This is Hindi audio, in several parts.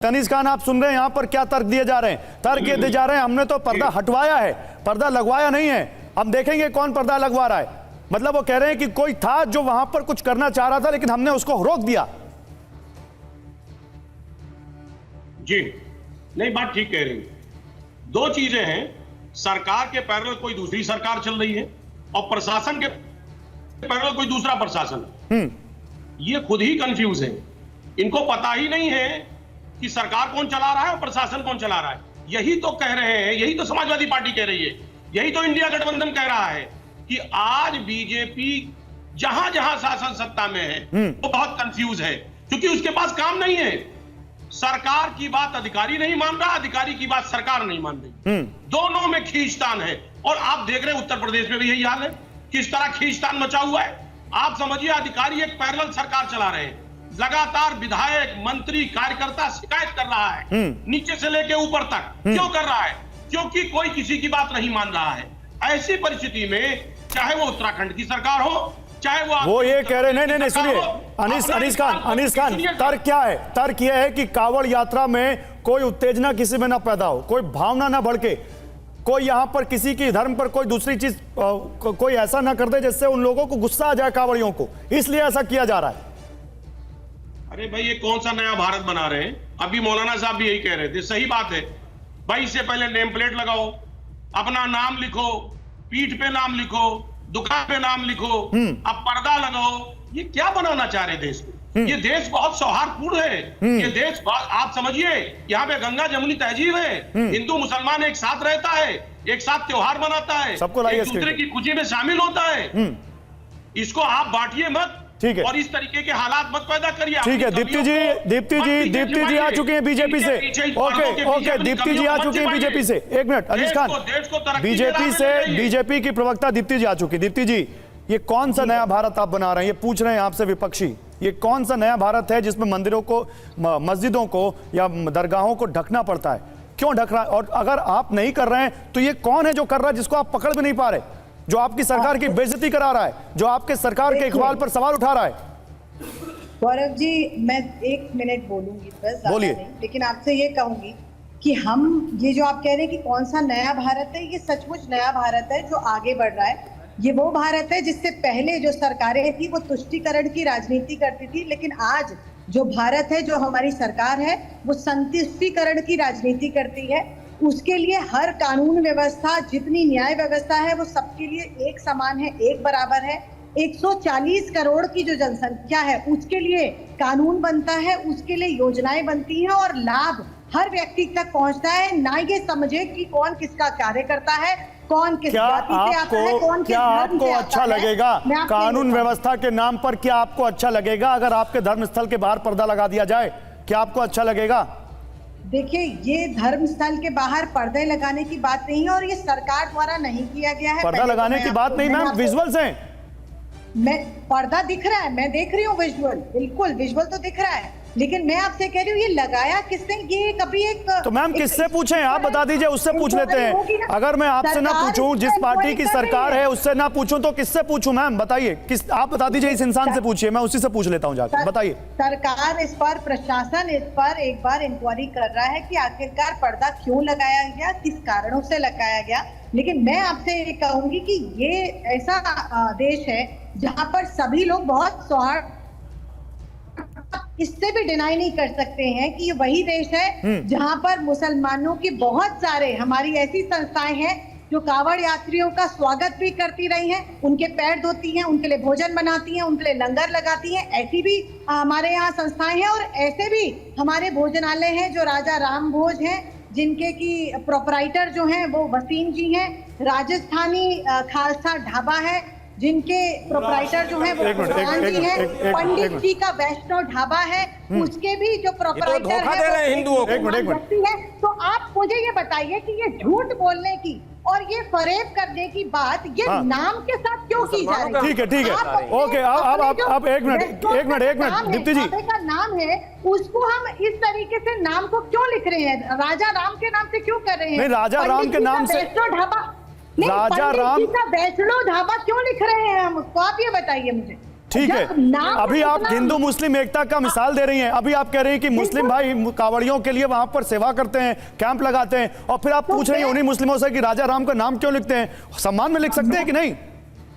तनीज खान, आप सुन रहे हैं यहाँ पर क्या तर्क दिए जा रहे हैं? तर्क ये दिए जा रहे हैं हमने तो पर्दा हटवाया है, पर्दा लगवाया नहीं है। हम देखेंगे कौन पर्दा लगवा रहा है। मतलब वो कह रहे हैं कि कोई था जो वहां पर कुछ करना चाह रहा था लेकिन हमने उसको रोक दिया। जी नहीं, बात ठीक कह रही है। दो चीजें हैं, सरकार के पैरेलल कोई दूसरी सरकार चल रही है और प्रशासन के पैरेलल कोई दूसरा प्रशासन। ये खुद ही कंफ्यूज है, इनको पता ही नहीं है कि सरकार कौन चला रहा है और प्रशासन कौन चला रहा है। यही तो कह रहे हैं, यही तो समाजवादी पार्टी कह रही है, यही तो इंडिया गठबंधन कह रहा है कि आज बीजेपी जहां जहां शासन सत्ता में है वो बहुत कंफ्यूज है, क्योंकि उसके पास काम नहीं है। सरकार की बात अधिकारी नहीं मान रहा, अधिकारी की बात सरकार नहीं मान रही, दोनों में खींचतान है। और आप देख रहे हैं उत्तर प्रदेश में भी यही हाल है, किस तरह खींचतान मचा हुआ है। आप समझिए अधिकारी एक पैरेलल सरकार चला रहे हैं, लगातार विधायक, मंत्री, कार्यकर्ता शिकायत कर रहा है नीचे से लेके ऊपर तक। क्यों कर रहा है? क्योंकि कोई किसी की बात नहीं मान रहा है। ऐसी परिस्थिति में चाहे वो उत्तराखंड की सरकार हो, चाहे वो ये कह रहे नहीं, सुनिए अनीस खान, तर्क क्या है? तर्क यह है कि कांवड़ यात्रा में कोई उत्तेजना किसी में ना पैदा हो, कोई भावना ना भड़के, कोई यहां पर किसी की धर्म पर कोई दूसरी चीज कोई ऐसा ना कर दे जिससे उन लोगों को गुस्सा आ जाए कांवड़ियों को, इसलिए ऐसा किया जा रहा है। अरे भाई, ये कौन सा नया भारत बना रहे हैं? अभी मौलाना साहब भी यही कह रहे थे, सही बात है भाई। इससे पहले नेम प्लेट लगाओ, अपना नाम लिखो, पीठ पे नाम लिखो, दुकान पे नाम लिखो, अब पर्दा लगाओ। ये क्या बनाना चाह रहे देश को? ये देश बहुत सौहार्दपूर्ण है, ये देश आप समझिए, यहाँ पे गंगा जमुनी तहजीब है, हिंदू मुसलमान एक साथ रहता है, एक साथ त्योहार मनाता है, एक दूसरे की खुशी में शामिल होता है। इसको आप बांटिए मत, ठीक है, और इस तरीके के हालात मत पैदा करिए। ठीक है, दीप्ति जी आ चुके हैं बीजेपी से। ओके, दीप्ति जी आ चुके हैं बीजेपी से। एक मिनट अनीस खान, बीजेपी की प्रवक्ता दीप्ति जी आ चुकी। दीप्ति जी, ये कौन सा नया भारत आप बना रहे हैं? ये पूछ रहे हैं आपसे विपक्षी, ये कौन सा नया भारत है जिसमें मंदिरों को, मस्जिदों को या दरगाहों को ढकना पड़ता है? क्यों ढक रहा है? और अगर आप नहीं कर रहे हैं तो ये कौन है जो कर रहा है, जिसको आप पकड़ भी नहीं पा रहे, जो आपकी सरकार की बेइज्जती करा रहा है, जो आपके सरकार के इकबाल पर सवाल उठा रहा है? गौरव जी, मैं 1 मिनट बोलूंगी बस, बोलिए। लेकिन आपसे ये कहूंगी कि हम ये जो आप कह रहे हैं कि कौन सा नया भारत है, ये सचमुच नया भारत है जो आगे बढ़ रहा है। ये वो भारत है जिससे पहले जो सरकारें थी वो तुष्टीकरण की राजनीति करती थी, लेकिन आज जो भारत है, जो हमारी सरकार है, वो संतुष्टीकरण की राजनीति करती है। उसके लिए हर कानून व्यवस्था, जितनी न्याय व्यवस्था है, वो सबके लिए एक समान है, एक बराबर है। 140 करोड़ की जो जनसंख्या है उसके लिए कानून बनता है, उसके लिए योजनाएं बनती हैं और लाभ हर व्यक्ति तक पहुंचता है। ना ये समझे कि कौन किसका कार्य करता है, कौन किस जाति से आता है, कौन किस धर्म से आता है। अच्छा लगेगा कानून व्यवस्था के नाम पर? क्या आपको अच्छा लगेगा अगर आपके धर्मस्थल के बाहर पर्दा लगा दिया जाए? क्या आपको अच्छा लगेगा? देखिए, ये धर्म स्थल के बाहर पर्दे लगाने की बात नहीं है और ये सरकार द्वारा नहीं किया गया है। पर्दा लगाने की बात नहीं मैम, विजुअल्स हैं। मैं पर्दा दिख रहा है, मैं देख रही हूँ विजुअल, बिल्कुल विजुअल तो दिख रहा है, लेकिन मैं आपसे कह रही हूँ ये लगाया किसने? ये कभी एक तो मैम किससे पूछें? आप बता दीजिए, उससे पूछ लेते हैं। अगर मैं आपसे ना पूछूं, जिस पार्टी की सरकार है उससे ना पूछूं तो किससे पूछूं? मैम बताइए, किस, आप बता दीजिए, इस इंसान से पूछिए, मैं उसी से पूछ लेता हूं जाकर। बताइए। सरकार इस पर, प्रशासन इस पर एक बार इंक्वायरी कर रहा है कि आखिरकार पर्दा क्यों लगाया गया, किस कारणों से लगाया गया। लेकिन मैं आपसे ये कहूंगी कि ये ऐसा देश है जहां पर सभी लोग बहुत सौहार्द, इससे भी डिनाई नहीं कर सकते हैं कि ये वही देश है जहां पर मुसलमानों की बहुत सारे, हमारी ऐसी संस्थाएं हैं जो कांवड़ यात्रियों का स्वागत भी करती रही हैं, उनके पैर धोती हैं, उनके लिए भोजन बनाती हैं, उनके लिए लंगर लगाती हैं। ऐसी भी हमारे यहाँ संस्थाएं हैं और ऐसे भी हमारे भोजनालय हैं जो राजा राम भोज हैं, जिनके की प्रोपराइटर जो हैं वो वसीम जी हैं। राजस्थानी खालसा ढाबा है जिनके प्रोपराइटर जो है वो जी है। पंडित जी का वैष्णव ढाबा है, उसके भी जो प्रोपराइटर है हिंदुओं को। तो आप मुझे ये बताइए कि ये झूठ बोलने की और ये फरेब करने की बात ये नाम के साथ क्यों की जा रही है? ठीक है, ओके, अब एक मिनट दीप्ति जी, का नाम है उसको हम इस तरीके से नाम को क्यों लिख रहे हैं? राजा राम के नाम से क्यों कर रहे हैं? नहीं, राजा राम के नाम से ढाबा, राजा राम का वैष्णो ढाबा क्यों लिख रहे हैं हम उसको? आप ये बताइए मुझे। ठीक है, जब नाम अभी आप इतना- हिंदू मुस्लिम एकता का मिसाल दे रही हैं। अभी आप कह रही हैं कि मुस्लिम भाई कांवड़ियों के लिए वहां पर सेवा करते हैं, कैंप लगाते हैं, और फिर आप तो पूछ रही हैं मैं- उन्हीं मुस्लिमों से कि राजा राम का नाम क्यों लिखते हैं? सम्मान में लिख सकते हैं कि नहीं?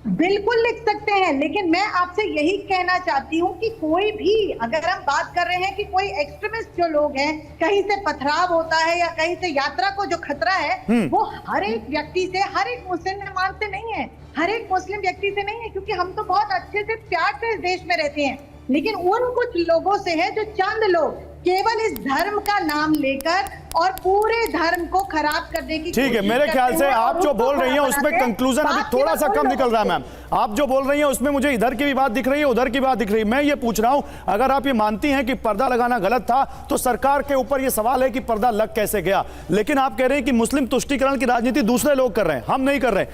बिल्कुल लिख सकते हैं, लेकिन मैं आपसे यही कहना चाहती हूँ कि कोई भी, अगर हम बात कर रहे हैं कि कोई एक्सट्रीमिस्ट जो लोग हैं, कहीं से पथराव होता है या कहीं से यात्रा को जो खतरा है, वो हर एक व्यक्ति से, हर एक मुसलमान से नहीं है, हर एक मुस्लिम व्यक्ति से नहीं है, क्योंकि हम तो बहुत अच्छे से प्यार से इस देश में रहते हैं। लेकिन उन कुछ लोगों से है जो चंद लोग केवल इस धर्म का नाम लेकर और पूरे धर्म को खराब करने की ठीक है, मेरे ख्याल से आप जो बोल रही हैं उसमें कंक्लूजन अभी थोड़ा सा कम निकल रहा है मैम। आप जो बोल रही हैं उसमें मुझे इधर की भी बात दिख रही है, उधर की बात दिख रही है। मैं ये पूछ रहा हूं, अगर आप ये मानती हैं कि पर्दा लगाना गलत था, तो सरकार के ऊपर ये सवाल है कि पर्दा लग कैसे गया। लेकिन आप कह रहे हैं कि मुस्लिम तुष्टीकरण की राजनीति दूसरे लोग कर रहे हैं, हम नहीं कर रहे।